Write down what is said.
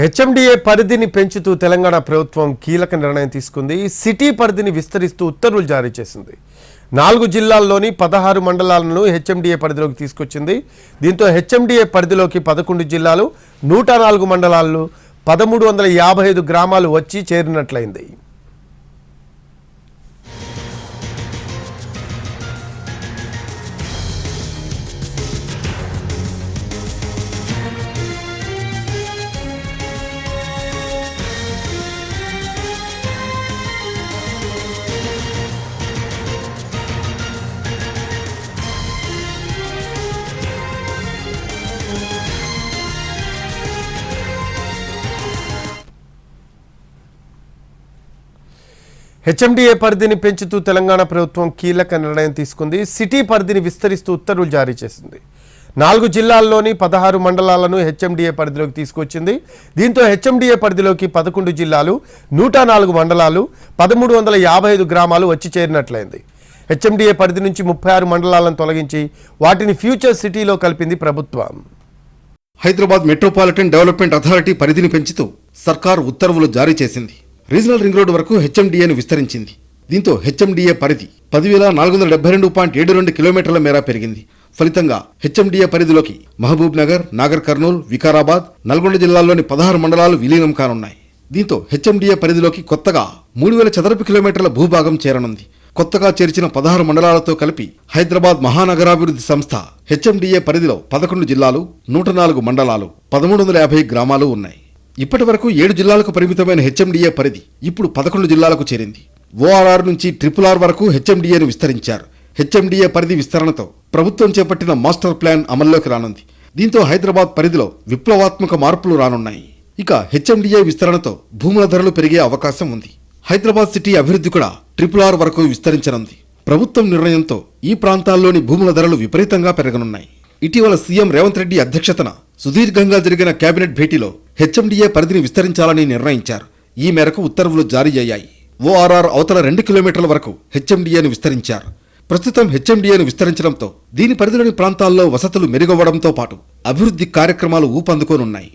HMDA పరిధిని పెంచుతూ తెలంగాణ ప్రభుత్వం కీలక నిర్ణయం తీసుకుంది. సిటీ పరిధిని విస్తరిస్తూ ఉత్తర్వులు జారీ చేసింది. 4 జిల్లాల్లోని 16 మండలాలను హెచ్ఎండిఏ పరిధిలోకి తీసుకొచ్చింది. దీంతో హెచ్ఎండిఏ పరిధిలోకి 11 జిల్లాలు, 104 మండలాలు, 1355 గ్రామాలు వచ్చి చేరినట్లయింది. హెచ్ఎండిఏ పరిధిని పెంచుతూ తెలంగాణ ప్రభుత్వం కీలక నిర్ణయం తీసుకుంది. సిటీ పరిధిని విస్తరిస్తూ ఉత్తర్వులు జారీ చేసింది. 4 జిల్లాల్లోని 16 మండలాలను హెచ్ఎండిఏ పరిధిలోకి తీసుకొచ్చింది. దీంతో హెచ్ఎండిఏ పరిధిలోకి 11 జిల్లాలు, 104 మండలాలు, 1355 గ్రామాలు వచ్చి చేరినట్లయింది. హెచ్ఎండిఏ పరిధి నుంచి 36 మండలాలను తొలగించి వాటిని ఫ్యూచర్ సిటీలో కలిపింది ప్రభుత్వం. హైదరాబాద్ మెట్రోపాలిటన్ డెవలప్మెంట్ అథారిటీ పరిధిని పెంచుతూ సర్కార్ ఉత్తర్వులు జారీ చేసింది. రీజనల్ రింగ్ రోడ్డు వరకు హెచ్ఎండిఏను విస్తరించింది. దీంతో హెచ్ఎండిఏ పరిధి 10,472.72 కిలోమీటర్ల మేర పెరిగింది. ఫలితంగా హెచ్ఎండిఏ పరిధిలోకి మహబూబ్ నగర్, నాగర్ కర్నూల్, వికారాబాద్, నల్గొండ జిల్లాల్లోని 16 మండలాలు విలీనం కానున్నాయి. దీంతో హెచ్ఎండిఏ పరిధిలోకి కొత్తగా 3,000 చదరపు కిలోమీటర్ల భూభాగం చేరనుంది. కొత్తగా చేర్చిన 16 మండలాలతో కలిపి హైదరాబాద్ మహానగరాభివృద్ధి సంస్థ హెచ్ఎండిఏ పరిధిలో 11 జిల్లాలు, 104 మండలాలు, 1350 గ్రామాలు ఉన్నాయి. ఇప్పటి వరకు 7 జిల్లాలకు పరిమితమైన హెచ్ఎండిఏ పరిధి ఇప్పుడు 11 జిల్లాలకు చేరింది. ఓఆర్ఆర్ నుంచి RRR వరకు హెచ్ఎండిఏను విస్తరించారు. హెచ్ఎండిఏ పరిధి విస్తరణతో ప్రభుత్వం చేపట్టిన మాస్టర్ ప్లాన్ అమల్లోకి రానుంది. దీంతో హైదరాబాద్ పరిధిలో విప్లవాత్మక మార్పులు రానున్నాయి. ఇక హెచ్ఎండిఏ విస్తరణతో భూముల ధరలు పెరిగే అవకాశం ఉంది. హైదరాబాద్ సిటీ అభివృద్ధి కూడా RRR వరకు విస్తరించనుంది. ప్రభుత్వం నిర్ణయంతో ఈ ప్రాంతాల్లోని భూముల ధరలు విపరీతంగా పెరగనున్నాయి. ఇటీవల సీఎం రేవంత్ రెడ్డి అధ్యక్షతన సుదీర్ఘంగా జరిగిన కేబినెట్ భేటీలో హెచ్ఎండిఏ పరిధిని విస్తరించాలని నిర్ణయించారు. ఈ మేరకు ఉత్తర్వులు జారీ అయ్యాయి. ఓఆర్ఆర్ అవతల 2 కిలోమీటర్ల వరకు హెచ్ఎండిఏను విస్తరించారు. ప్రస్తుతం హెచ్ఎండిఏను విస్తరించడంతో దీని పరిధిలోని ప్రాంతాల్లో వసతులు మెరుగవ్వడంతో పాటు అభివృద్ధి కార్యక్రమాలు ఊపందుకోనున్నాయి.